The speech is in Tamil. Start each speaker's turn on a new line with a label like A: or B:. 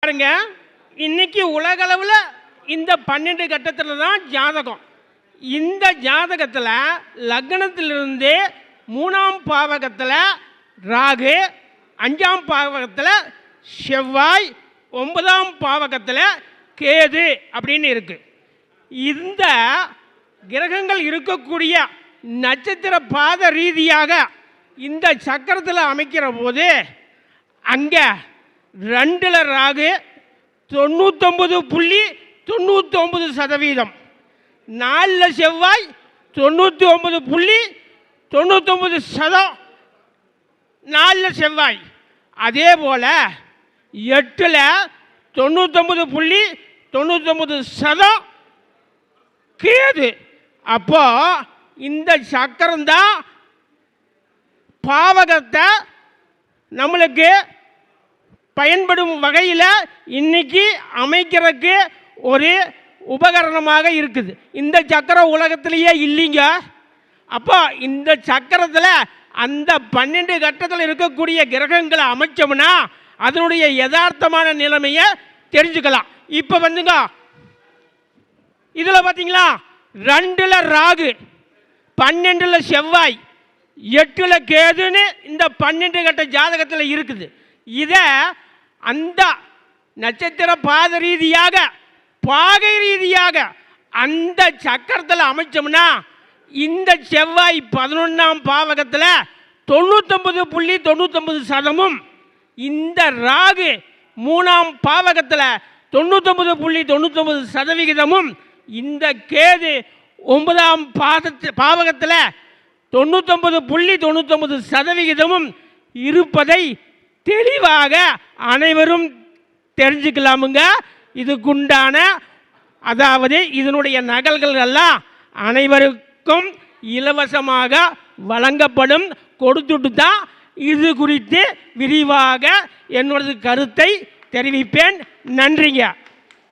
A: பாருங்க, இன்னைக்கு உலகளவில் இந்த 12 கட்டத்தில் தான் ஜாதகம். இந்த ஜாதகத்தில் லக்னத்திலிருந்து 3ஆம் பாவகத்தில் ராகு, 5ஆம் பாவகத்தில் செவ்வாய், 9ஆம் பாவகத்தில் கேது அப்படின்னு இருக்கு. இந்த கிரகங்கள் இருக்கக்கூடிய நட்சத்திர பாத ரீதியாக இந்த சக்கரத்தில் அமைக்கிற போது அங்கே 2ல் ராகு 99.99%, 4ல் செவ்வாய் 99.99%, 4ல் செவ்வாய். அதே போல் 8ல் 99.99% கேது. அப்போ இந்த சக்கரம்தான் பாவகத்தை நம்மளுக்கு பயன்படும் வகையில் இன்னைக்கு அமைக்கிறதுக்கு ஒரு உபகரணமாக இருக்குது. இந்த சக்கரம் உலகத்திலேயே இல்லைங்க. அப்போ இந்த சக்கரத்தில் அந்த 12 கட்டத்தில் இருக்கக்கூடிய கிரகங்களை அமைச்சோம்னா அதனுடைய யதார்த்தமான நிலைமையை தெரிஞ்சுக்கலாம். இப்போ வந்துங்க, இதில் பார்த்தீங்களா, 2ல் ராகு, 12ல் செவ்வாய், 8ல் கேதுன்னு இந்த 12 கட்ட ஜாதகத்தில் இருக்குது. இதை அந்த நட்சத்திர பாத ரீதியாக பாகை ரீதியாக அந்த சக்கரத்தில் அமைச்சோம்னா இந்த செவ்வாய் 11ஆம் பாவகத்தில் 99.99%, இந்த ராகு 3ஆம் பாவகத்தில் 99.99%, இந்த கேது 9ஆம் பாவகத்தில் 99.99% இருப்பதை தெளிவாக அனைவரும் தெரிஞ்சுக்கலாமுங்க. இதுக்குண்டான அதாவது இதனுடைய நகல்கள் எல்லாம் அனைவருக்கும் இலவசமாக வழங்கப்படும். கொடுத்துட்டு தான் இது குறித்து விரிவாக என்னோட கருத்தை தெரிவிப்பேன். நன்றிங்க.